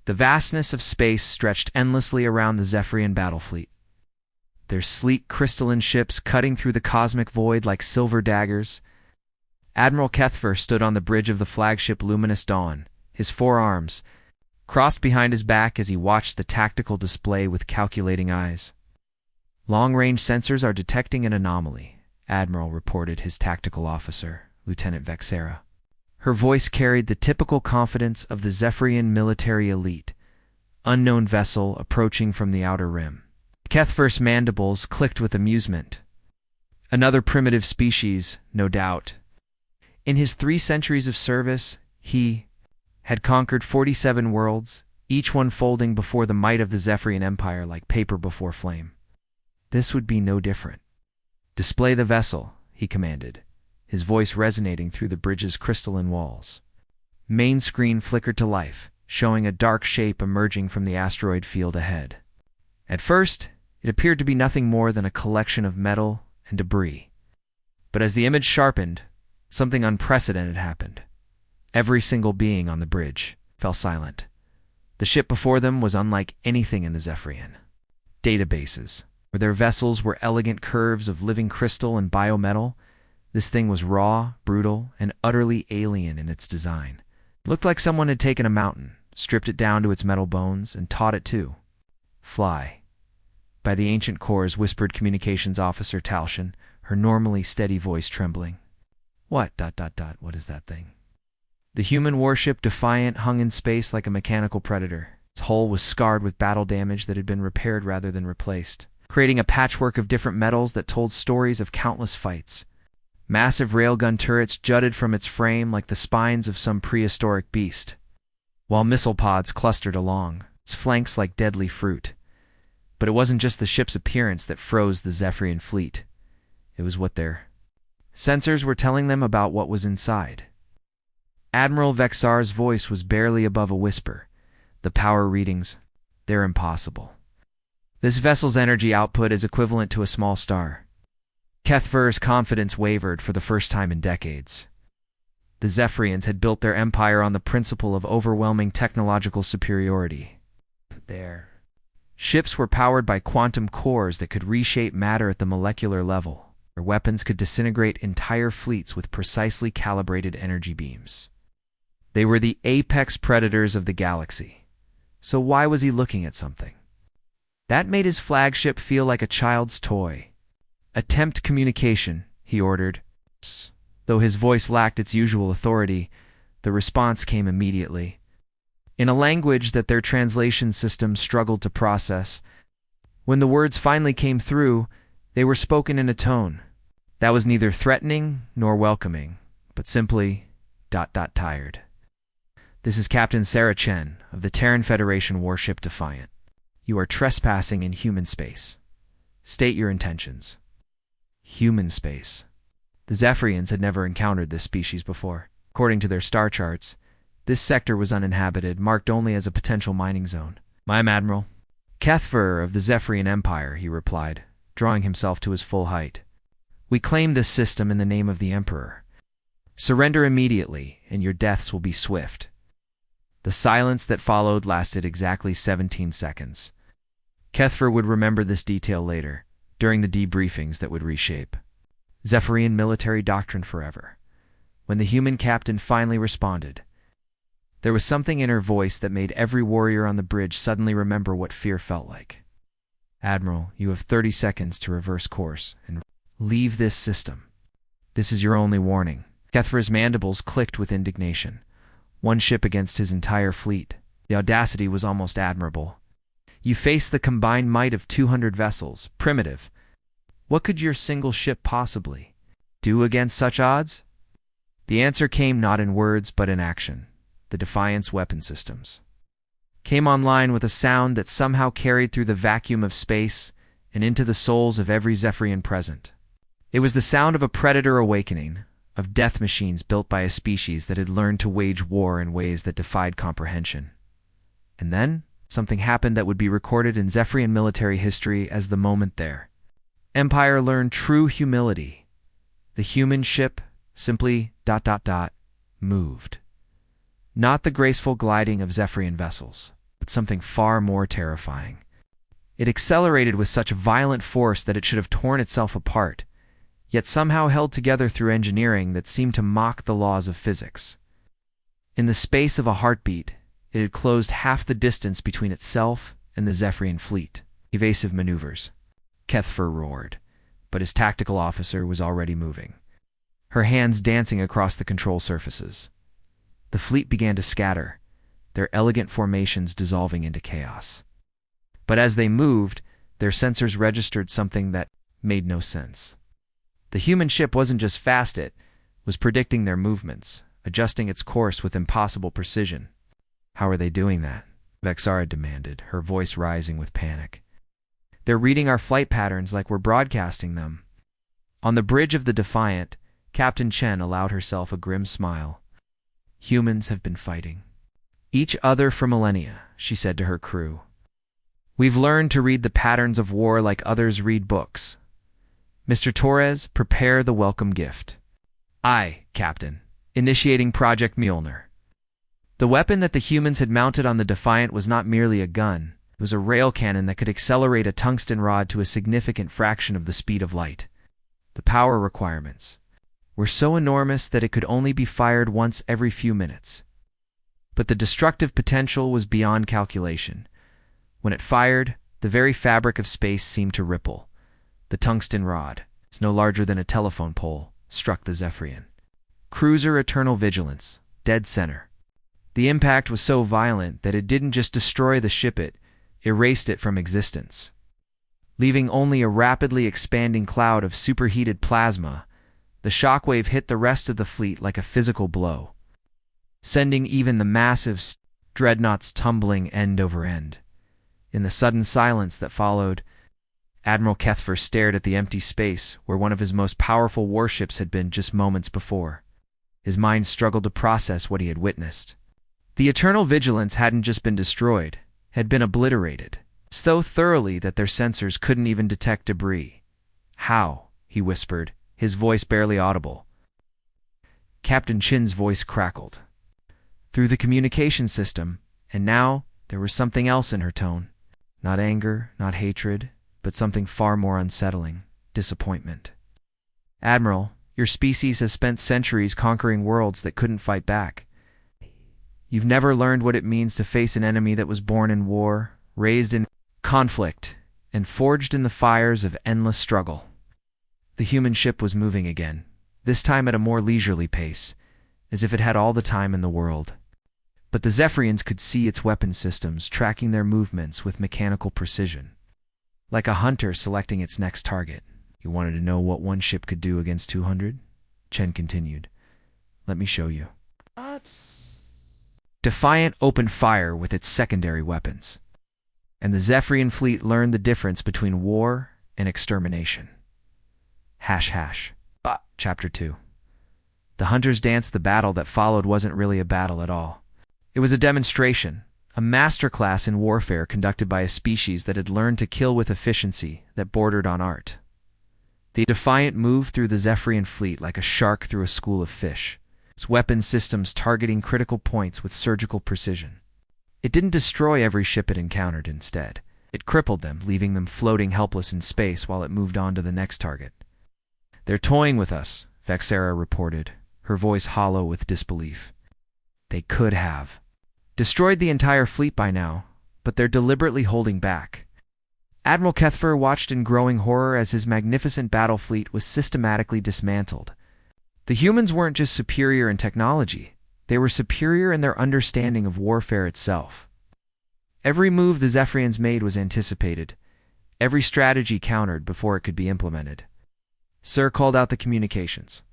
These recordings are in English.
The vastness of space stretched endlessly around the Zephyrian battle fleet, their sleek crystalline ships cutting through the cosmic void like silver daggers. Admiral Kethver stood on the bridge of the flagship Luminous Dawn, his forearms crossed behind his back as he watched the tactical display with calculating eyes. "Long-range sensors are detecting an anomaly," Admiral reported his tactical officer, Lieutenant Vexera. Her voice carried the typical confidence of the Zephyrian military elite. "Unknown vessel approaching from the outer rim." Kethver's mandibles clicked with amusement. Another primitive species, no doubt. In his 3 centuries of service, he had conquered 47 worlds, each one folding before the might of the Zephyrian Empire like paper before flame. This would be no different. "Display the vessel," he commanded, his voice resonating through the bridge's crystalline walls. Main screen flickered to life, showing a dark shape emerging from the asteroid field ahead. At first, it appeared to be nothing more than a collection of metal and debris. But as the image sharpened, something unprecedented happened. Every single being on the bridge fell silent. The ship before them was unlike anything in the Zephyrian. Databases, where their vessels were elegant curves of living crystal and biometal, this thing was raw, brutal, and utterly alien in its design. It looked like someone had taken a mountain, stripped it down to its metal bones, and taught it to fly. By the ancient cores, whispered communications officer Talshin, her normally steady voice trembling. What is that thing?" The human warship Defiant hung in space like a mechanical predator. Its hull was scarred with battle damage that had been repaired rather than replaced, creating a patchwork of different metals that told stories of countless fights. Massive railgun turrets jutted from its frame like the spines of some prehistoric beast, while missile pods clustered along, its flanks like deadly fruit. But it wasn't just the ship's appearance that froze the Zephyrian fleet. It was what their sensors were telling them about what was inside. Admiral Vexar's voice was barely above a whisper. "The power readings, they're impossible. This vessel's energy output is equivalent to a small star." Kethver's confidence wavered for the first time in decades. The Zephyrians had built their empire on the principle of overwhelming technological superiority. Their ships were powered by quantum cores that could reshape matter at the molecular level. Their weapons could disintegrate entire fleets with precisely calibrated energy beams. They were the apex predators of the galaxy. So why was he looking at something? That made his flagship feel like a child's toy. "Attempt communication," he ordered. Though his voice lacked its usual authority, the response came immediately. In a language that their translation system struggled to process. When the words finally came through, they were spoken in a tone that was neither threatening nor welcoming, but simply tired. "This is Captain Sarah Chen of the Terran Federation warship Defiant. You are trespassing in human space. State your intentions." Human space. The Zephyrians had never encountered this species before. According to their star charts, this sector was uninhabited, marked only as a potential mining zone. "I'm Admiral Kethver of the Zephyrian Empire," he replied, drawing himself to his full height. "We claim this system in the name of the Emperor. Surrender immediately, and your deaths will be swift." The silence that followed lasted exactly 17 seconds. Kethver would remember this detail later, during the debriefings that would reshape Zephyrian military doctrine forever. When the human captain finally responded, there was something in her voice that made every warrior on the bridge suddenly remember what fear felt like. "Admiral, you have 30 seconds to reverse course and leave this system. This is your only warning." Kethver's mandibles clicked with indignation. One ship against his entire fleet. The audacity was almost admirable. You face the combined might of 200 vessels. Primitive. What could your single ship possibly do against such odds? The answer came not in words but in action. The Defiant's weapon systems came online with a sound that somehow carried through the vacuum of space and into the souls of every Zephyrian present. It was the sound of a predator awakening, of death machines built by a species that had learned to wage war in ways that defied comprehension. And then, something happened that would be recorded in Zephyrian military history as the moment their empire learned true humility. The human ship simply moved. Not the graceful gliding of Zephyrian vessels, but but something far more terrifying. It accelerated with such violent force that it should have torn itself apart, yet somehow held together through engineering that seemed to mock the laws of physics. In the space of a heartbeat, it had closed half the distance between itself and the Zephyrian fleet. Evasive maneuvers, Kethfer roared, but his tactical officer was already moving, her hands dancing across the control surfaces. The fleet began to scatter, their elegant formations dissolving into chaos. But as they moved, their sensors registered something that made no sense. The human ship wasn't just fast, it was predicting their movements, adjusting its course with impossible precision. How are they doing that? Vexara demanded, her voice rising with panic. They're reading our flight patterns like we're broadcasting them. On the bridge of the Defiant, Captain Chen allowed herself a grim smile. Humans have been fighting each other for millennia, she said to her crew. We've learned to read the patterns of war like others read books. Mr. Torres, prepare the welcome gift. Aye, Captain. Initiating Project Mjolnir. The weapon that the humans had mounted on the Defiant was not merely a gun. It was a rail cannon that could accelerate a tungsten rod to a significant fraction of the speed of light. The power requirements were so enormous that it could only be fired once every few minutes. But the destructive potential was beyond calculation. When it fired, the very fabric of space seemed to ripple. The tungsten rod, it's no larger than a telephone pole, struck the Zephyrian cruiser Eternal Vigilance, dead center. The impact was so violent that it didn't just destroy the ship, it erased it from existence. Leaving only a rapidly expanding cloud of superheated plasma, the shockwave hit the rest of the fleet like a physical blow, sending even the massive dreadnoughts tumbling end over end. In the sudden silence that followed, Admiral Kethfer stared at the empty space where one of his most powerful warships had been just moments before. His mind struggled to process what he had witnessed. The Eternal Vigilance hadn't just been destroyed, had been obliterated, so thoroughly that their sensors couldn't even detect debris. How? He whispered, his voice barely audible. Captain Chin's voice crackled through the communication system, and now there was something else in her tone. Not anger, not hatred, but something far more unsettling, disappointment. Admiral, your species has spent centuries conquering worlds that couldn't fight back. You've never learned what it means to face an enemy that was born in war, raised in conflict, and forged in the fires of endless struggle. The human ship was moving again, this time at a more leisurely pace, as if it had all the time in the world. But the Zephyrians could see its weapon systems tracking their movements with mechanical precision. Like a hunter selecting its next target. You wanted to know what one ship could do against 200? Chen continued. Let me show you. What? Defiant opened fire with its secondary weapons, and the Zephyrian fleet learned the difference between war and extermination. Chapter 2. The hunters danced. The battle that followed wasn't really a battle at all. It was a demonstration, a masterclass in warfare conducted by a species that had learned to kill with efficiency that bordered on art. The Defiant moved through the Zephyrian fleet like a shark through a school of fish, its weapon systems targeting critical points with surgical precision. It didn't destroy every ship it encountered. Instead, it crippled them, leaving them floating helpless in space while it moved on to the next target. They're toying with us, Vexara reported, her voice hollow with disbelief. They could have destroyed the entire fleet by now, but they're deliberately holding back. Admiral Kethfer watched in growing horror as his magnificent battle fleet was systematically dismantled. The humans weren't just superior in technology, they were superior in their understanding of warfare itself. Every move the Zephyrians made was anticipated, every strategy countered before it could be implemented. Sir called out the communications.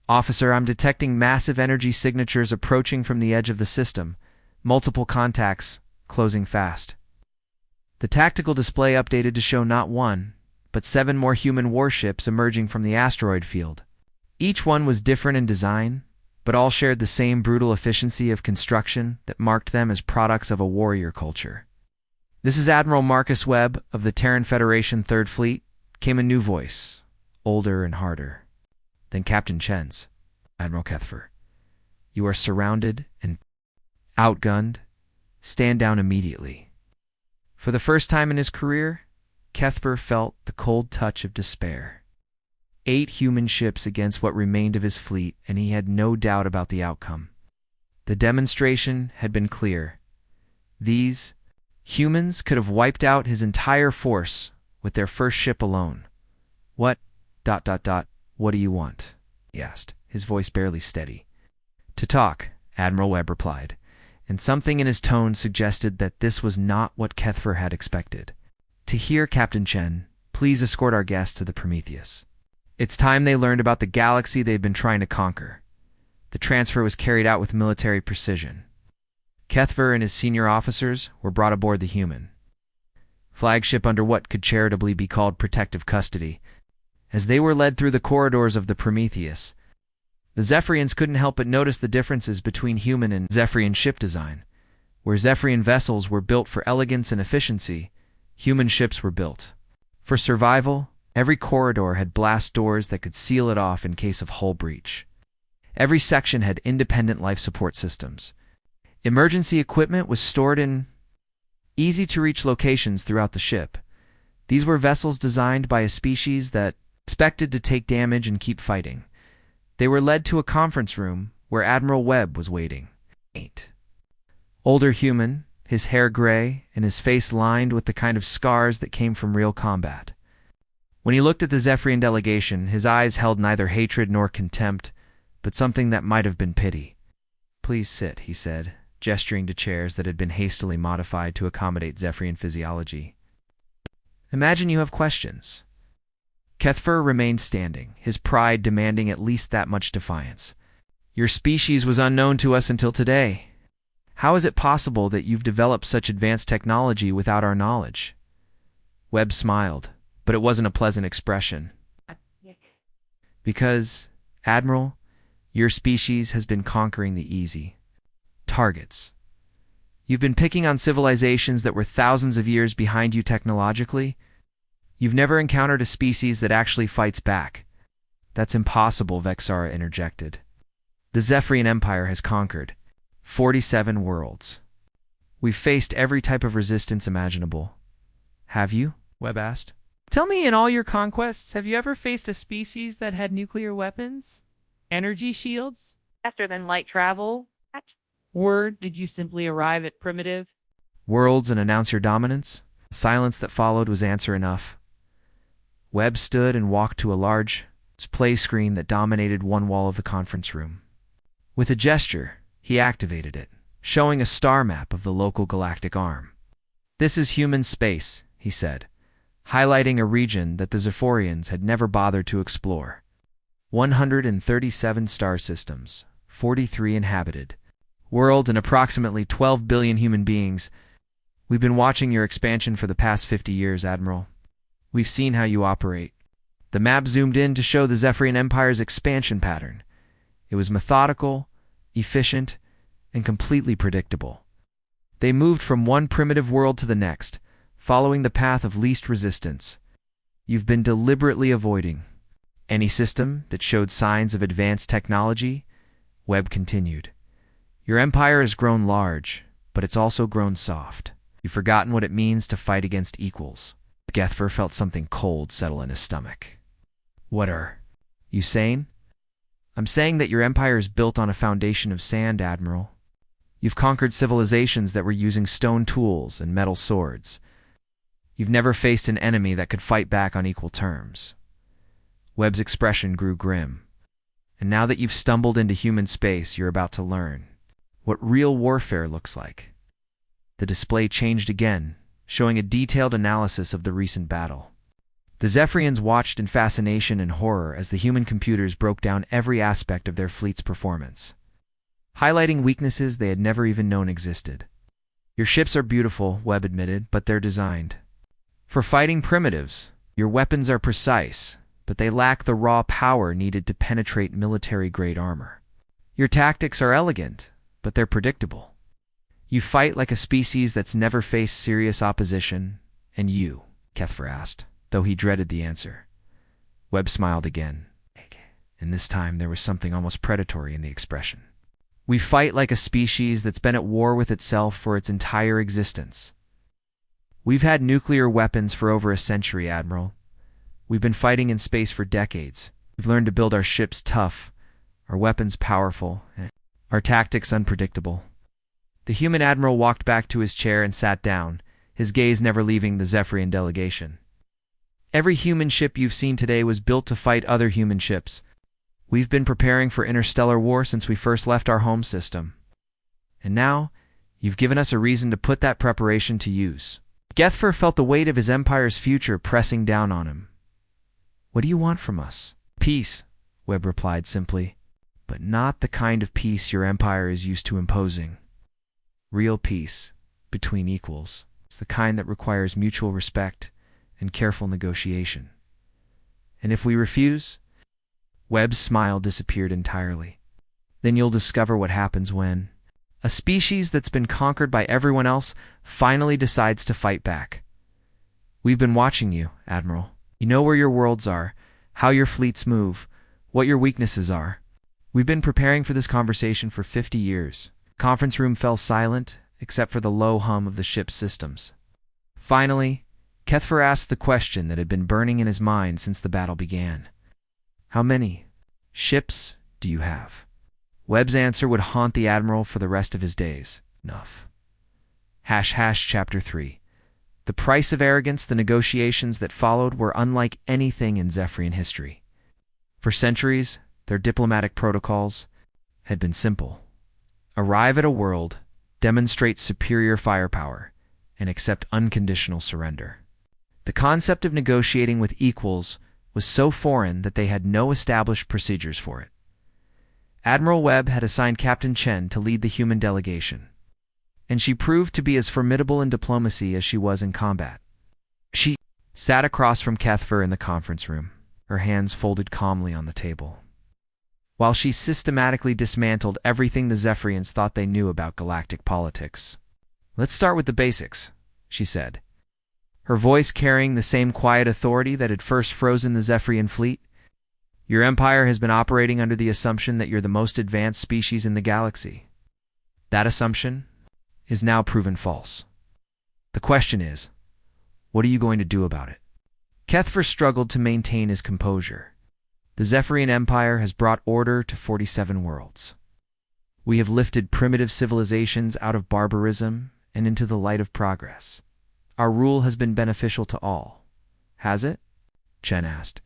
Officer, I'm detecting massive energy signatures approaching from the edge of the system. Multiple contacts, closing fast. The tactical display updated to show not one, but 7 more human warships emerging from the asteroid field. Each one was different in design, but all shared the same brutal efficiency of construction that marked them as products of a warrior culture. This is Admiral Marcus Webb of the Terran Federation 3rd Fleet, came a new voice, older and harder. Then Captain Chen's. Admiral Kethfer, you are surrounded and outgunned. Stand down immediately. For the first time in his career, Cuthbert felt the cold touch of despair. 8 human ships against what remained of his fleet, and he had no doubt about the outcome. The demonstration had been clear. These humans could have wiped out his entire force with their first ship alone. What do you want? He asked, his voice barely steady. To talk, Admiral Webb replied, and something in his tone suggested that this was not what Cuthbert had expected. To hear, Captain Chen, please escort our guests to the Prometheus. It's time they learned about the galaxy they've been trying to conquer. The transfer was carried out with military precision. Cuthbert and his senior officers were brought aboard the human flagship under what could charitably be called protective custody. As they were led through the corridors of the Prometheus, the Zephyrians couldn't help but notice the differences between human and Zephyrian ship design. Where Zephyrian vessels were built for elegance and efficiency, human ships were built for survival. Every corridor had blast doors that could seal it off in case of hull breach. Every section had independent life support systems. Emergency equipment was stored in easy-to-reach locations throughout the ship. These were vessels designed by a species that expected to take damage and keep fighting. They were led to a conference room where Admiral Webb was waiting. 8. Older human, his hair gray and his face lined with the kind of scars that came from real combat. When he looked at the Zephyrian delegation, his eyes held neither hatred nor contempt, but something that might have been pity. Please sit, he said, gesturing to chairs that had been hastily modified to accommodate Zephyrian physiology. Imagine you have questions. Cuthbert remained standing, his pride demanding at least that much defiance. Your species was unknown to us until today. How is it possible that you've developed such advanced technology without our knowledge? Webb smiled, but it wasn't a pleasant expression. Because, Admiral, your species has been conquering the easy targets. You've been picking on civilizations that were thousands of years behind you technologically. You've never encountered a species that actually fights back. That's impossible, Vexara interjected. The Zephyrian Empire has conquered 47 worlds. We've faced every type of resistance imaginable. Have you? Webb asked. Tell me, in all your conquests, have you ever faced a species that had nuclear weapons? Energy shields? Faster than light travel? Or did you simply arrive at primitive worlds and announce your dominance? The silence that followed was answer enough. Webb stood and walked to a large display screen that dominated one wall of the conference room. With a gesture, he activated it, showing a star map of the local galactic arm. This is human space, he said, highlighting a region that the Zephyrians had never bothered to explore. 137 star systems, 43 inhabited worlds, and approximately 12 billion human beings. We've been watching your expansion for the past 50 years, Admiral. We've seen how you operate. The map zoomed in to show the Zephyrian Empire's expansion pattern. It was methodical, efficient, and completely predictable. They moved from one primitive world to the next, following the path of least resistance. You've been deliberately avoiding any system that showed signs of advanced technology, Webb continued. Your empire has grown large, but it's also grown soft. You've forgotten what it means to fight against equals. Cuthbert felt something cold settle in his stomach. What are you saying? I'm saying that your empire is built on a foundation of sand, Admiral. You've conquered civilizations that were using stone tools and metal swords. You've never faced an enemy that could fight back on equal terms. Webb's expression grew grim. And now that you've stumbled into human space, you're about to learn what real warfare looks like. The display changed again, showing a detailed analysis of the recent battle. The Zephyrians watched in fascination and horror as the human computers broke down every aspect of their fleet's performance, highlighting weaknesses they had never even known existed. Your ships are beautiful, Webb admitted, but they're designed for fighting primitives. Your weapons are precise, but they lack the raw power needed to penetrate military-grade armor. Your tactics are elegant, but they're predictable. You fight like a species that's never faced serious opposition, and you, Cuthbert asked, though he dreaded the answer. Webb smiled again, and this time there was something almost predatory in the expression. We fight like a species that's been at war with itself for its entire existence. We've had nuclear weapons for over a century, Admiral. We've been fighting in space for decades. We've learned to build our ships tough, our weapons powerful, our tactics unpredictable. The human admiral walked back to his chair and sat down, his gaze never leaving the Zephyrian delegation. Every human ship you've seen today was built to fight other human ships. We've been preparing for interstellar war since we first left our home system. And now, you've given us a reason to put that preparation to use. Gethfer felt the weight of his empire's future pressing down on him. What do you want from us? Peace, Webb replied simply, but not the kind of peace your empire is used to imposing. Real peace, between equals. It's the kind that requires mutual respect and careful negotiation. And if we refuse? Webb's smile disappeared entirely. Then you'll discover what happens when a species that's been conquered by everyone else finally decides to fight back. We've been watching you, Admiral. You know where your worlds are, how your fleets move, what your weaknesses are. We've been preparing for this conversation for 50 years. The conference room fell silent, except for the low hum of the ship's systems. Finally, Kethfer asked the question that had been burning in his mind since the battle began. How many ships do you have? Webb's answer would haunt the Admiral for the rest of his days. Enough. Chapter 3. The price of arrogance. The negotiations that followed were unlike anything in Zephyrian history. For centuries, their diplomatic protocols had been simple. Arrive at a world, demonstrate superior firepower, and accept unconditional surrender. The concept of negotiating with equals was so foreign that they had no established procedures for it. Admiral Webb had assigned Captain Chen to lead the human delegation, and she proved to be as formidable in diplomacy as she was in combat. She sat across from Kethfer in the conference room, her hands folded calmly on the table, while she systematically dismantled everything the Zephyrians thought they knew about galactic politics. Let's start with the basics, she said, her voice carrying the same quiet authority that had first frozen the Zephyrian fleet. Your empire has been operating under the assumption that you're the most advanced species in the galaxy. That assumption is now proven false. The question is, what are you going to do about it? Kethfer struggled to maintain his composure. The Zephyrian Empire has brought order to 47 worlds. We have lifted primitive civilizations out of barbarism and into the light of progress. Our rule has been beneficial to all. Has it? Chen asked.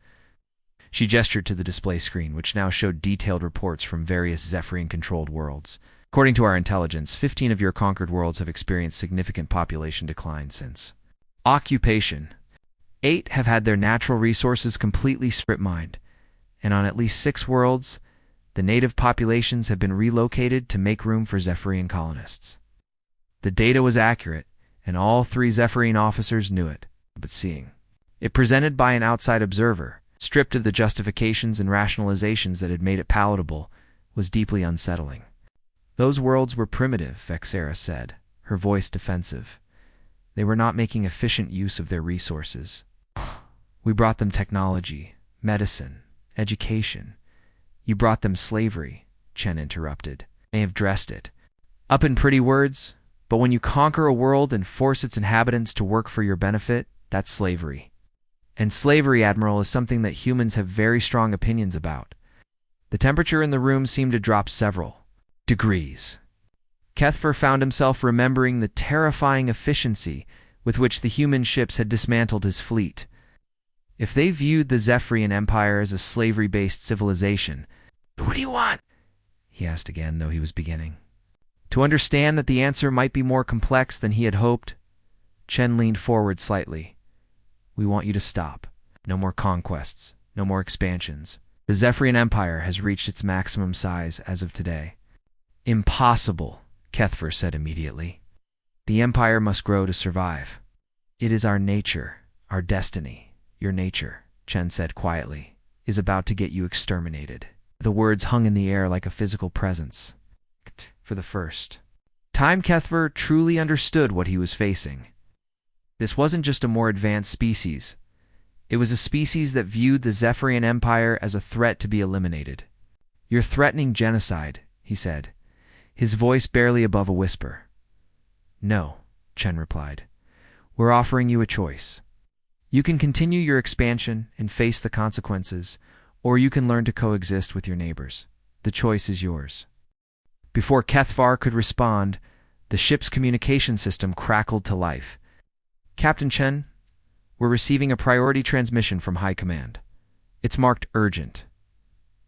She gestured to the display screen, which now showed detailed reports from various Zephyrian-controlled worlds. According to our intelligence, 15 of your conquered worlds have experienced significant population decline since occupation. 8 have had their natural resources completely strip-mined, and on at least 6 worlds, the native populations have been relocated to make room for Zephyrian colonists. The data was accurate, and all 3 Zephyrian officers knew it, but seeing it presented by an outside observer, stripped of the justifications and rationalizations that had made it palatable, was deeply unsettling. Those worlds were primitive, Vexera said, her voice defensive. They were not making efficient use of their resources. We brought them technology, medicine, education. You brought them slavery, Chen interrupted. They have dressed it up in pretty words, but when you conquer a world and force its inhabitants to work for your benefit, that's slavery. And slavery, Admiral, is something that humans have very strong opinions about. The temperature in the room seemed to drop several degrees. Kethfer found himself remembering the terrifying efficiency with which the human ships had dismantled his fleet. If they viewed the Zephyrian Empire as a slavery-based civilization, what do you want? He asked again, though he was beginning to understand that the answer might be more complex than he had hoped. Chen leaned forward slightly. We want you to stop. No more conquests, no more expansions. The Zephyrian Empire has reached its maximum size as of today. Impossible, Kethfer said immediately. The Empire must grow to survive. It is our nature, our destiny. Your nature, Chen said quietly, is about to get you exterminated. The words hung in the air like a physical presence. For the first time, Kethfer truly understood what he was facing. This wasn't just a more advanced species. It was a species that viewed the Zephyrian Empire as a threat to be eliminated. You're threatening genocide, he said. his voice barely above a whisper. "No," Chen replied. "We're offering you a choice. You can continue your expansion and face the consequences, or you can learn to coexist with your neighbors. The choice is yours." Before Kethvar could respond, the ship's communication system crackled to life. "Captain Chen, we're receiving a priority transmission from High Command. It's marked urgent."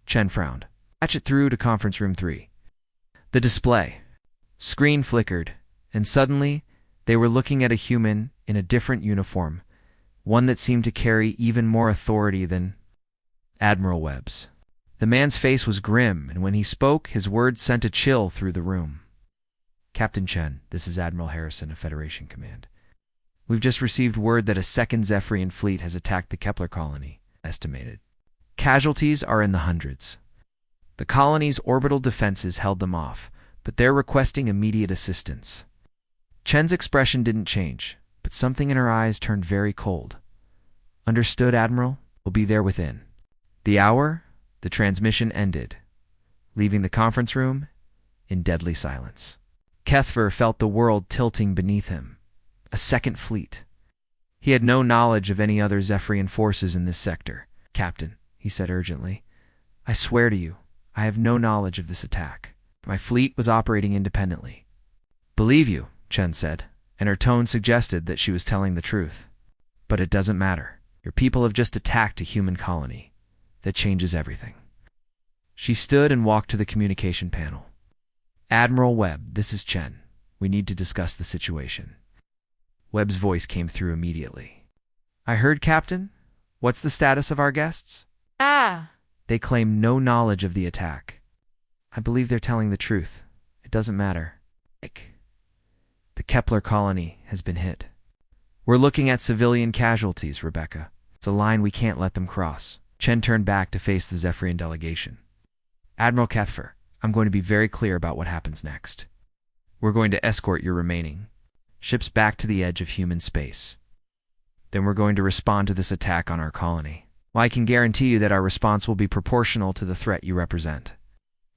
Chen frowned. "Patch it through to conference room 3. The display screen flickered, and suddenly they were looking at a human in a different uniform, one that seemed to carry even more authority than Admiral Webb's. The man's face was grim, and when he spoke, his words sent a chill through the room. "Captain Chen, this is Admiral Harrison of Federation Command. We've just received word that a second Zephyrian fleet has attacked the Kepler colony, estimated. Casualties are in the hundreds. The colony's orbital defenses held them off, but they're requesting immediate assistance." Chen's expression didn't change, but something in her eyes turned very cold. "Understood, Admiral. We'll be there within the hour." The transmission ended, leaving the conference room in deadly silence. Kethvar felt the world tilting beneath him. A second fleet. He had no knowledge of any other Zephyrian forces in this sector. "Captain," he said urgently, "I swear to you, I have no knowledge of this attack. My fleet was operating independently." "Believe you," Chen said, and her tone suggested that she was telling the truth. "But it doesn't matter. Your people have just attacked a human colony. That changes everything." She stood and walked to the communication panel. "Admiral Webb, this is Chen. We need to discuss the situation." Webb's voice came through immediately. "I heard, Captain. What's the status of our guests?" "They claim no knowledge of the attack." "I believe they're telling the truth. It doesn't matter. The Kepler colony has been hit. We're looking at civilian casualties, Rebecca. It's a line we can't let them cross." Chen turned back to face the Zephyrian delegation. "Admiral Kethvar, I'm going to be very clear about what happens next. We're going to escort your remaining ships back to the edge of human space. Then we're going to respond to this attack on our colony. Well, I can guarantee you that our response will be proportional to the threat you represent."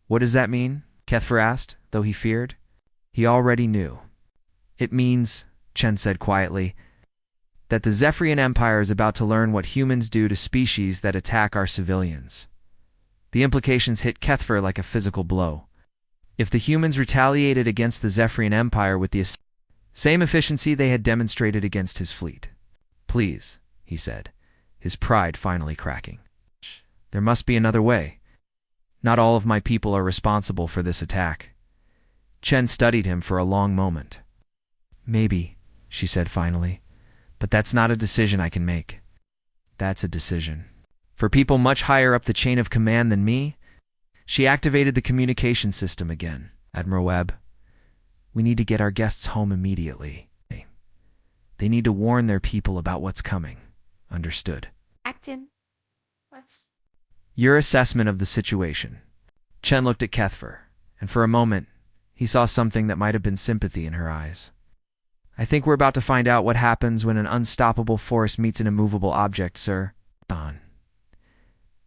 "What does that mean?" Kethvar asked, though he feared. He already knew. "It means," Chen said quietly, "that the Zephyrian Empire is about to learn what humans do to species that attack our civilians." The implications hit Kethvar like a physical blow. If the humans retaliated against the Zephyrian Empire with the same efficiency they had demonstrated against his fleet. "Please," he said, his pride finally cracking. "There must be another way. Not all of my people are responsible for this attack." Chen studied him for a long moment. "Maybe," she said finally. "But that's not a decision I can make. That's a decision for people much higher up the chain of command than me." She activated the communication system again. "Admiral Webb, we need to get our guests home immediately. They need to warn their people about what's coming. Understood?" Captain, what's... "Your assessment of the situation." Chen looked at Kethvar, and for a moment, he saw something that might have been sympathy in her eyes. "I think we're about to find out what happens when an unstoppable force meets an immovable object, sir.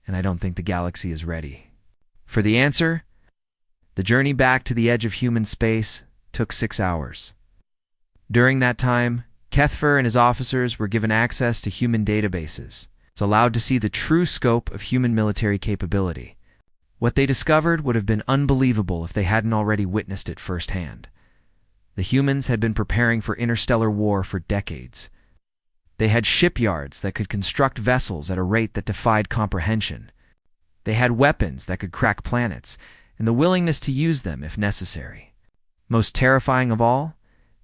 And I don't think the galaxy is ready." For the answer, the journey back to the edge of human space took 6 hours. During that time, Kethvar and his officers were given access to human databases. It's allowed to see the true scope of human military capability. What they discovered would have been unbelievable if they hadn't already witnessed it firsthand. The humans had been preparing for interstellar war for decades. They had shipyards that could construct vessels at a rate that defied comprehension. They had weapons that could crack planets, and the willingness to use them if necessary. Most terrifying of all,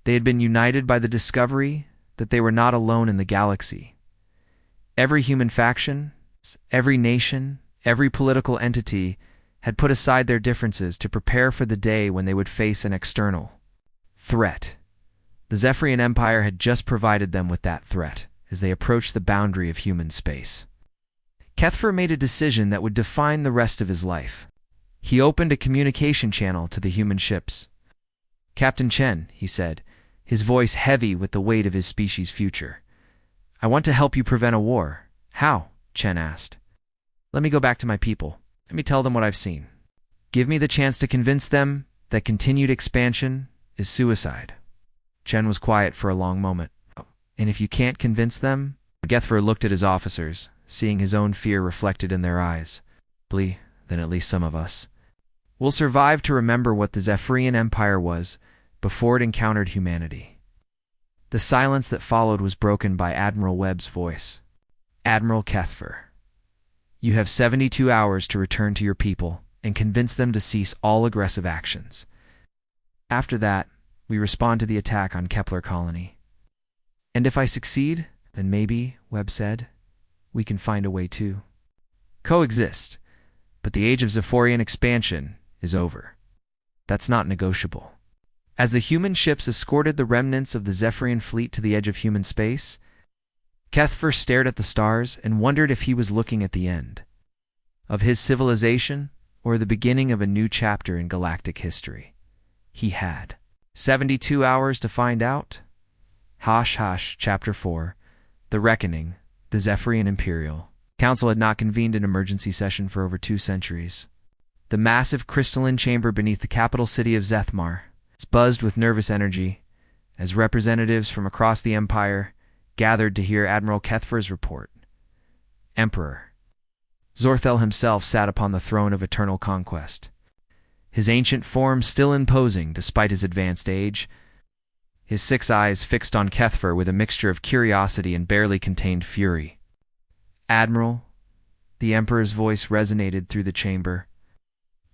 they had been united by the discovery that they were not alone in the galaxy. Every human faction, every nation, every political entity had put aside their differences to prepare for the day when they would face an external threat. The Zephyrian Empire had just provided them with that threat as they approached the boundary of human space. Kethvar made a decision that would define the rest of his life. He opened a communication channel to the human ships. "Captain Chen," he said, his voice heavy with the weight of his species' future. "I want to help you prevent a war." "How?" Chen asked. "Let me go back to my people. Let me tell them what I've seen. Give me the chance to convince them that continued expansion is suicide. Chen was quiet for a long moment. And if you can't convince them? Gethfer looked at his officers, seeing his own fear reflected in their eyes. Then at least some of us will survive to remember what the Zephyrian Empire was before it encountered humanity. The silence that followed was broken by Admiral Webb's voice. Admiral Kethfer, you have 72 hours to return to your people and convince them to cease all aggressive actions. After that, we respond to the attack on Kepler Colony. And if I succeed, then maybe, Webb said, we can find a way to coexist. But the age of Zephyrian expansion is over. That's not negotiable. As the human ships escorted the remnants of the Zephyrian fleet to the edge of human space, Kethfer stared at the stars and wondered if he was looking at the end of his civilization or the beginning of a new chapter in galactic history. He had 72 hours to find out. Chapter 4, The Reckoning, the Zephyrian Imperial Council had not convened an emergency session for over 2 centuries. The massive crystalline chamber beneath the capital city of Zethmar buzzed with nervous energy as representatives from across the Empire gathered to hear Admiral Kethfer's report. Emperor Zorthel himself sat upon the throne of eternal conquest, his ancient form still imposing despite his advanced age, his 6 eyes fixed on Kethfer with a mixture of curiosity and barely contained fury. Admiral, the Emperor's voice resonated through the chamber.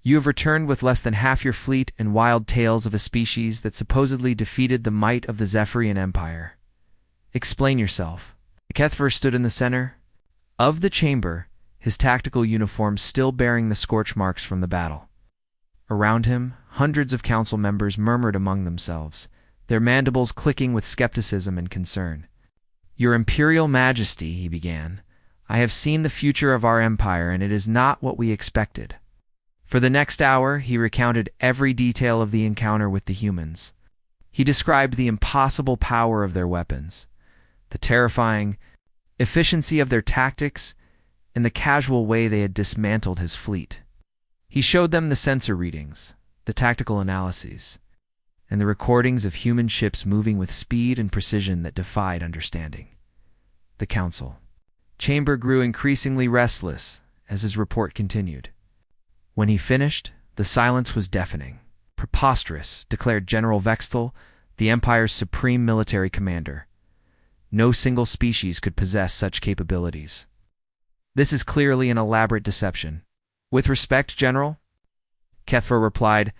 You have returned with less than half your fleet and wild tales of a species that supposedly defeated the might of the Zephyrian Empire. Explain yourself. Kethfer stood in the center of the chamber, his tactical uniform still bearing the scorch marks from the battle. Around him, hundreds of council members murmured among themselves, their mandibles clicking with skepticism and concern. Your Imperial Majesty, he began, I have seen the future of our empire, and it is not what we expected. For the next hour, he recounted every detail of the encounter with the humans. He described the impossible power of their weapons, the terrifying efficiency of their tactics, and the casual way they had dismantled his fleet. He showed them the sensor readings, the tactical analyses, and the recordings of human ships moving with speed and precision that defied understanding. The council chamber grew increasingly restless as his report continued. When he finished, the silence was deafening. Preposterous, declared General Vextel, the Empire's supreme military commander. No single species could possess such capabilities. This is clearly an elaborate deception. With respect, General, Kethfer replied,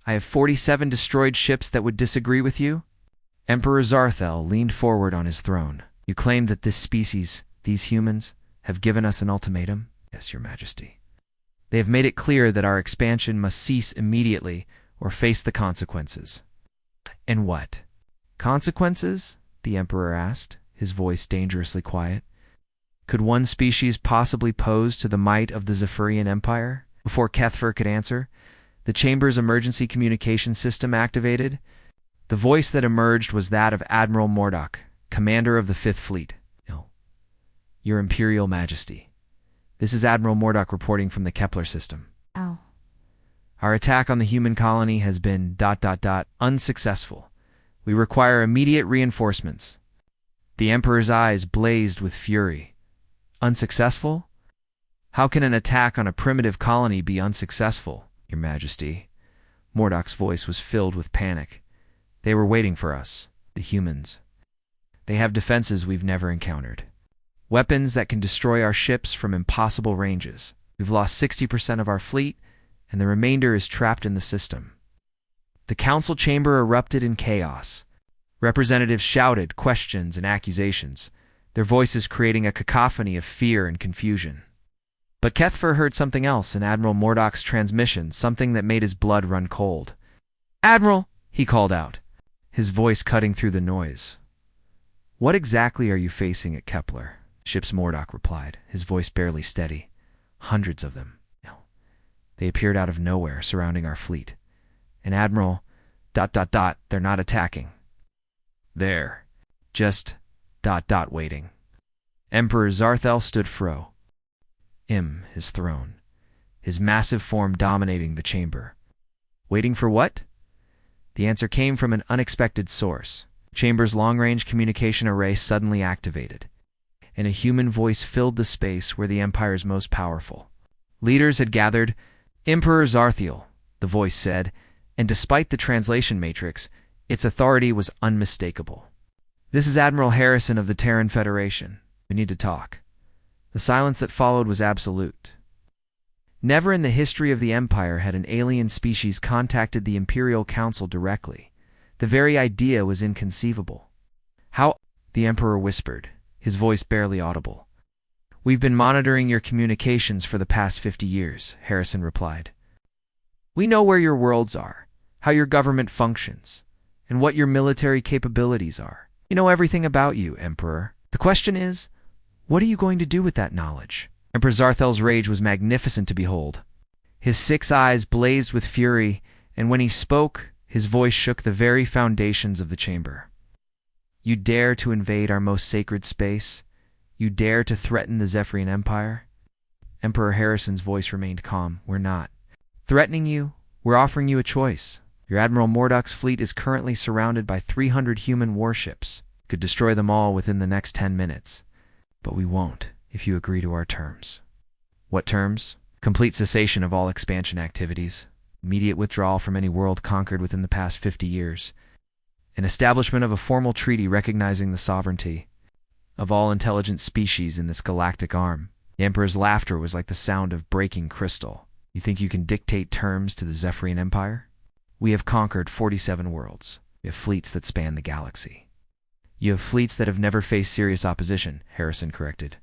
I have 47 destroyed ships that would disagree with you. Emperor Zarthel leaned forward on his throne. You claim that this species, these humans, have given us an ultimatum? Yes, Your Majesty. They have made it clear that our expansion must cease immediately or face the consequences. And what? Consequences? The Emperor asked, his voice dangerously quiet. Could one species possibly pose to the might of the Zephyrian Empire? Before Kethfer could answer, the chamber's emergency communication system activated. The voice that emerged was that of Admiral Mordok, commander of the 5th Fleet. Your Imperial Majesty. This is Admiral Mordok reporting from the Kepler system. Our attack on the human colony has been ... unsuccessful. We require immediate reinforcements. The Emperor's eyes blazed with fury. Unsuccessful? How can an attack on a primitive colony be unsuccessful, Your Majesty? Mordok's voice was filled with panic. They were waiting for us, the humans. They have defenses we've never encountered. Weapons that can destroy our ships from impossible ranges. We've lost 60% of our fleet, and the remainder is trapped in the system. The council chamber erupted in chaos. Representatives shouted questions and accusations, their voices creating a cacophony of fear and confusion. But Kethfer heard something else in Admiral Mordok's transmission, something that made his blood run cold. Admiral, he called out, his voice cutting through the noise. What exactly are you facing at Kepler? Ships, Mordok replied, his voice barely steady. Hundreds of them. They appeared out of nowhere, surrounding our fleet. And Admiral... they're not attacking. They're just... waiting. Emperor Zarthel stood his throne, his massive form dominating the chamber. Waiting for what? The answer came from an unexpected source. Chamber's long-range communication array suddenly activated, and a human voice filled the space where the Empire's most powerful leaders had gathered. Emperor Zarthiel, the voice said, and despite the translation matrix, its authority was unmistakable. This is Admiral Harrison of the Terran Federation. We need to talk. The silence that followed was absolute. Never in the history of the Empire had an alien species contacted the Imperial Council directly. The very idea was inconceivable. How? The Emperor whispered, his voice barely audible. We've been monitoring your communications for the past 50 years, Harrison replied. We know where your worlds are, how your government functions, and what your military capabilities are. We know everything about you, Emperor. The question is, what are you going to do with that knowledge? Emperor Zarthel's rage was magnificent to behold. His 6 eyes blazed with fury, and when he spoke, his voice shook the very foundations of the chamber. You dare to invade our most sacred space? You dare to threaten the Zephyrian Empire? Emperor Harrison's voice remained calm. We're not threatening you. We're offering you a choice. Your Admiral Mordok's fleet is currently surrounded by 300 human warships. You could destroy them all within the next 10 minutes. But we won't if you agree to our terms. What terms? Complete cessation of all expansion activities, immediate withdrawal from any world conquered within the past 50 years, an establishment of a formal treaty recognizing the sovereignty of all intelligent species in this galactic arm. The Emperor's laughter was like the sound of breaking crystal. You think you can dictate terms to the Zephyrian Empire? We have conquered 47 worlds. We have fleets that span the galaxy. You have fleets that have never faced serious opposition, Harrison corrected.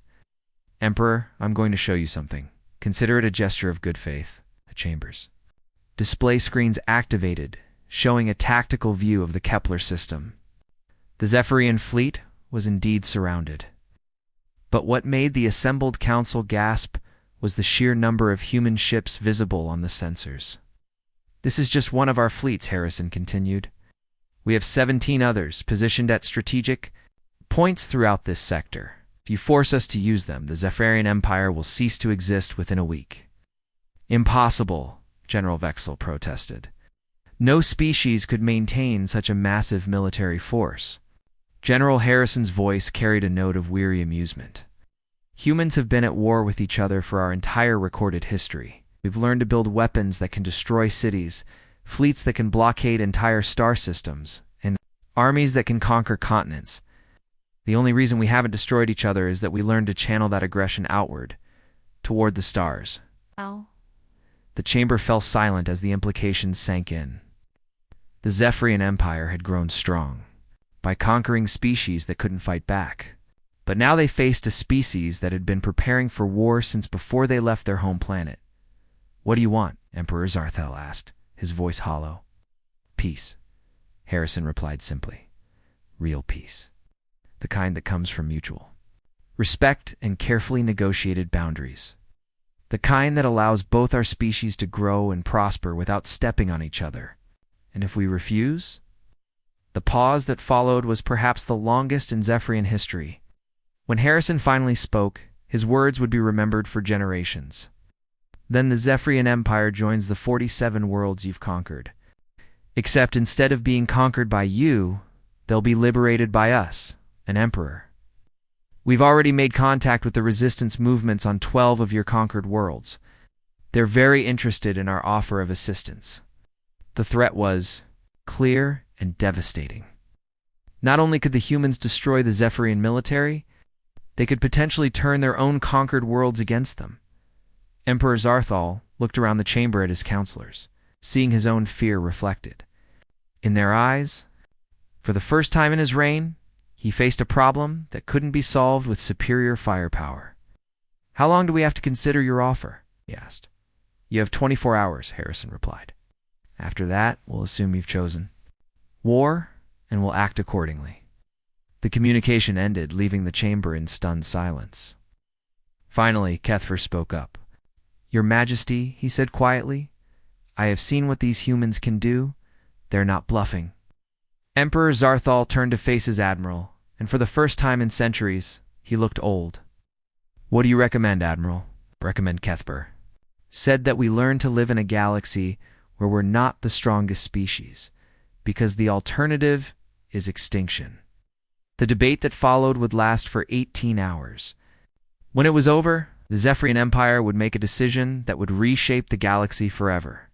Emperor, I'm going to show you something. Consider it a gesture of good faith. The chambers. Display screens activated, showing a tactical view of the Kepler system. The Zephyrian fleet was indeed surrounded. But what made the assembled council gasp was the sheer number of human ships visible on the sensors. This is just one of our fleets, Harrison continued. We have 17 others positioned at strategic points throughout this sector. If you force us to use them, the Zephyrian Empire will cease to exist within a week. Impossible, General Vexel protested. No species could maintain such a massive military force. General Harrison's voice carried a note of weary amusement. Humans have been at war with each other for our entire recorded history. We've learned to build weapons that can destroy cities, fleets that can blockade entire star systems, and armies that can conquer continents. The only reason we haven't destroyed each other is that we learned to channel that aggression outward, toward the stars. Oh. The chamber fell silent as the implications sank in. The Zephyrian Empire had grown strong by conquering species that couldn't fight back. But now they faced a species that had been preparing for war since before they left their home planet. What do you want? Emperor Zarthel asked, his voice hollow. Peace, Harrison replied simply. Real peace. The kind that comes from mutual respect and carefully negotiated boundaries. The kind that allows both our species to grow and prosper without stepping on each other. And if we refuse? The pause that followed was perhaps the longest in Zephyrian history. When Harrison finally spoke, his words would be remembered for generations. Then the Zephyrian Empire joins the 47 worlds you've conquered. Except instead of being conquered by you, they'll be liberated by us, an emperor. We've already made contact with the resistance movements on 12 of your conquered worlds. They're very interested in our offer of assistance. The threat was clear and devastating. Not only could the humans destroy the Zephyrian military, they could potentially turn their own conquered worlds against them. Emperor Zarthal looked around the chamber at his counselors, seeing his own fear reflected. In their eyes, for the first time in his reign, he faced a problem that couldn't be solved with superior firepower. How long do we have to consider your offer? He asked. You have 24 hours, Harrison replied. After that, we'll assume you've chosen war, and we'll act accordingly. The communication ended, leaving the chamber in stunned silence. Finally, Kethfer spoke up. Your Majesty, he said quietly, I have seen what these humans can do. They're not bluffing. Emperor Zarthal turned to face his admiral, and for the first time in centuries, he looked old. What do you recommend, Admiral? Recommend Kethper. Said that we learn to live in a galaxy where we're not the strongest species, because the alternative is extinction. The debate that followed would last for 18 hours. When it was over, the Zephyrian Empire would make a decision that would reshape the galaxy forever.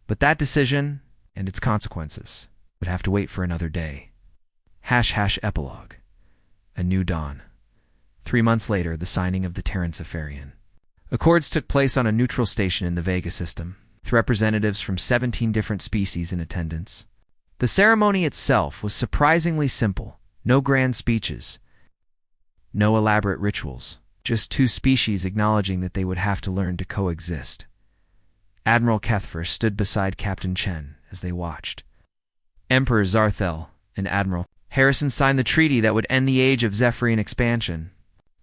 But that decision, and its consequences, would have to wait for another day. Epilogue. A New Dawn. 3 months later, the signing of the Terran-Zephyrian Accords took place on a neutral station in the Vega system, with representatives from 17 different species in attendance. The ceremony itself was surprisingly simple. No grand speeches, no elaborate rituals, just two species acknowledging that they would have to learn to coexist. Admiral Kethfer stood beside Captain Chen as they watched. Emperor Zarthel and Admiral Harrison signed the treaty that would end the age of Zephyrian expansion.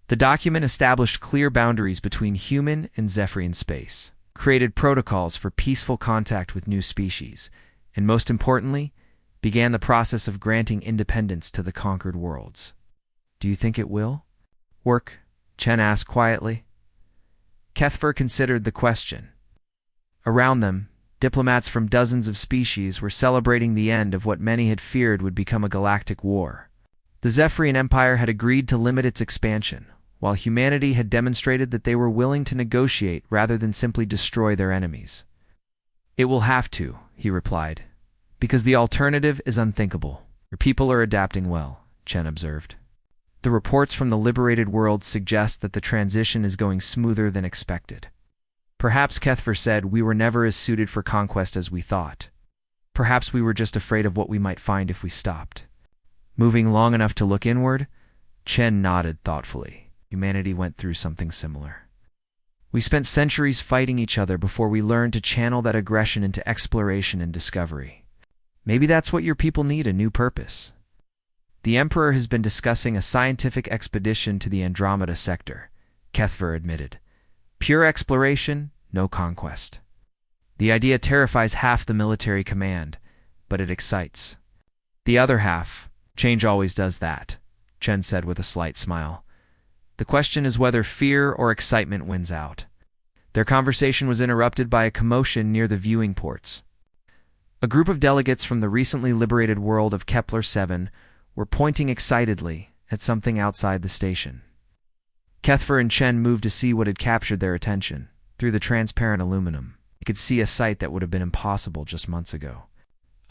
The document established clear boundaries between human and Zephyrian space, created protocols for peaceful contact with new species, and most importantly, began the process of granting independence to the conquered worlds. Do you think it will work? Chen asked quietly. Kethfer considered the question. Around them, diplomats from dozens of species were celebrating the end of what many had feared would become a galactic war. The Zephyrian Empire had agreed to limit its expansion, while humanity had demonstrated that they were willing to negotiate rather than simply destroy their enemies. It will have to, he replied, because the alternative is unthinkable. Your people are adapting well, Chen observed. The reports from the liberated world suggest that the transition is going smoother than expected. Perhaps, Kethfer said, we were never as suited for conquest as we thought. Perhaps we were just afraid of what we might find if we stopped. Moving long enough to look inward, Chen nodded thoughtfully. Humanity went through something similar. We spent centuries fighting each other before we learned to channel that aggression into exploration and discovery. Maybe that's what your people need, a new purpose. The Emperor has been discussing a scientific expedition to the Andromeda sector, Kethfer admitted. Pure exploration, no conquest. The idea terrifies half the military command, but it excites. The other half, change always does that, Chen said with a slight smile. The question is whether fear or excitement wins out. Their conversation was interrupted by a commotion near the viewing ports. A group of delegates from the recently liberated world of Kepler-7 were pointing excitedly at something outside the station. Kethfer and Chen moved to see what had captured their attention. Through the transparent aluminum, they could see a sight that would have been impossible just months ago.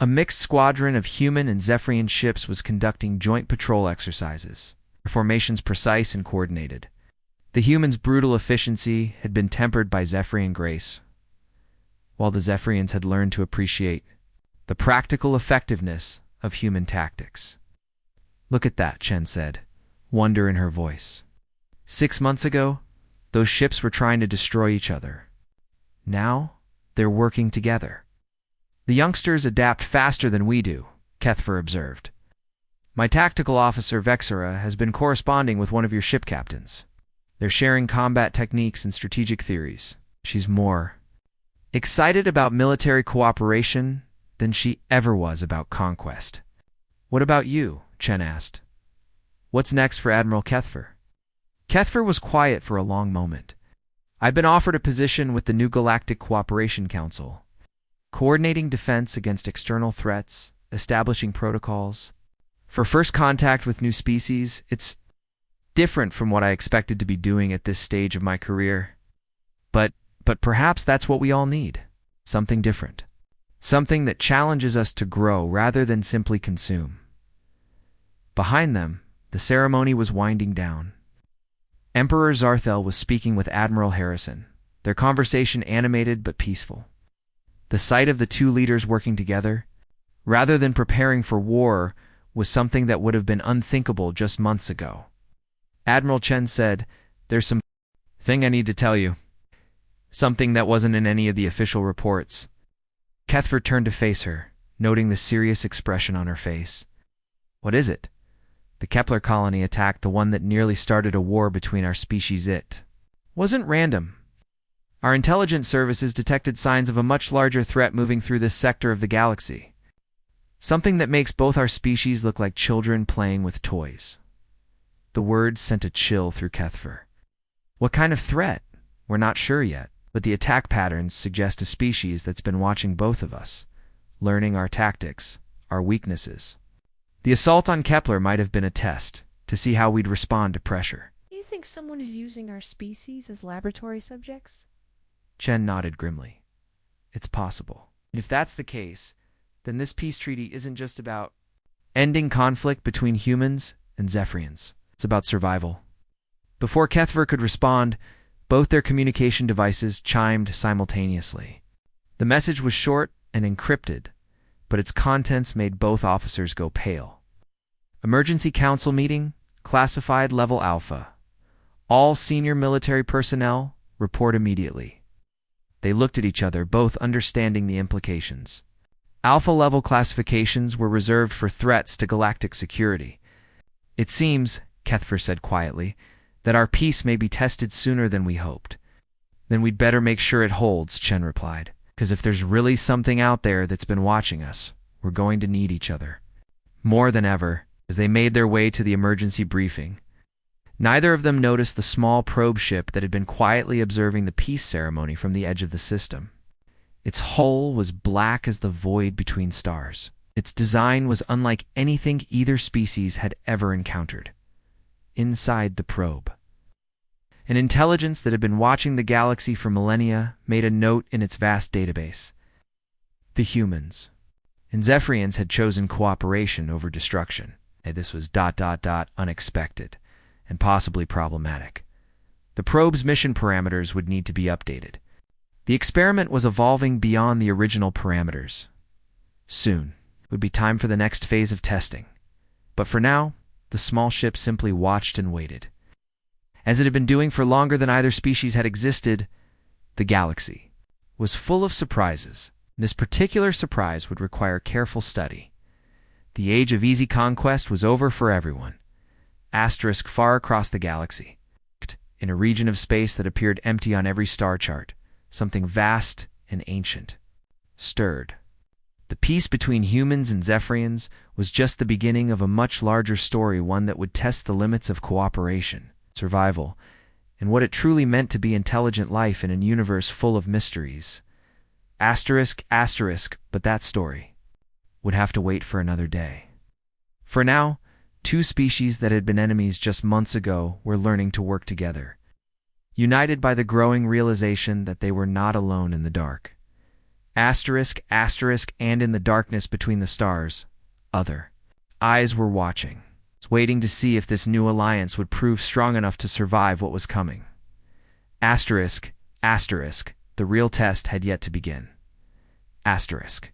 A mixed squadron of human and Zephyrian ships was conducting joint patrol exercises, their formations precise and coordinated. The humans' brutal efficiency had been tempered by Zephyrian grace, while the Zephyrians had learned to appreciate the practical effectiveness of human tactics. Look at that, Chen said, wonder in her voice. 6 months ago, those ships were trying to destroy each other. Now, they're working together. The youngsters adapt faster than we do, Kethfer observed. My tactical officer, Vexera, has been corresponding with one of your ship captains. They're sharing combat techniques and strategic theories. She's more excited about military cooperation than she ever was about conquest. What about you? Chen asked. What's next for Admiral Kethfer? Kethfer was quiet for a long moment. I've been offered a position with the new Galactic Cooperation Council, coordinating defense against external threats, establishing protocols. For first contact with new species, it's different from what I expected to be doing at this stage of my career. But perhaps that's what we all need. Something different. Something that challenges us to grow rather than simply consume. Behind them, the ceremony was winding down. Emperor Zarthel was speaking with Admiral Harrison, their conversation animated but peaceful. The sight of the two leaders working together, rather than preparing for war, was something that would have been unthinkable just months ago. Admiral Chen said, "There's something I need to tell you. Something that wasn't in any of the official reports." Kethfer turned to face her, noting the serious expression on her face. "What is it?" The Kepler colony attacked the one that nearly started a war between our species. It wasn't random. Our intelligence services detected signs of a much larger threat moving through this sector of the galaxy. Something that makes both our species look like children playing with toys. The words sent a chill through Kethfer. What kind of threat? We're not sure yet, but the attack patterns suggest a species that's been watching both of us, learning our tactics, our weaknesses. The assault on Kepler might have been a test to see how we'd respond to pressure. Do you think someone is using our species as laboratory subjects? Chen nodded grimly. It's possible. If that's the case, then this peace treaty isn't just about ending conflict between humans and Zephyrians. It's about survival. Before Kethver could respond, both their communication devices chimed simultaneously. The message was short and encrypted, but its contents made both officers go pale. Emergency Council meeting, classified level Alpha. All senior military personnel report immediately. They looked at each other, both understanding the implications. Alpha-level classifications were reserved for threats to galactic security. It seems, Kethver said quietly, that our peace may be tested sooner than we hoped. Then we'd better make sure it holds, Chen replied, because if there's really something out there that's been watching us, we're going to need each other. More than ever, as they made their way to the emergency briefing, neither of them noticed the small probe ship that had been quietly observing the peace ceremony from the edge of the system. Its hull was black as the void between stars. Its design was unlike anything either species had ever encountered. Inside the probe, an intelligence that had been watching the galaxy for millennia made a note in its vast database. The humans and Zephyrians had chosen cooperation over destruction. This was ... unexpected and possibly problematic. The probe's mission parameters would need to be updated. The experiment was evolving beyond the original parameters. Soon, it would be time for the next phase of testing. But for now, the small ship simply watched and waited. As it had been doing for longer than either species had existed, the galaxy was full of surprises. This particular surprise would require careful study. The age of easy conquest was over for everyone. Asterisk far across the galaxy, in a region of space that appeared empty on every star chart, something vast and ancient stirred. The peace between humans and Zephyrians was just the beginning of a much larger story, one that would test the limits of cooperation, survival, and what it truly meant to be intelligent life in a universe full of mysteries. Asterisk, but that story would have to wait for another day. For now, two species that had been enemies just months ago were learning to work together, united by the growing realization that they were not alone in the dark. Asterisk, and in the darkness between the stars, other eyes were watching, waiting to see if this new alliance would prove strong enough to survive what was coming. Asterisk, the real test had yet to begin. Asterisk.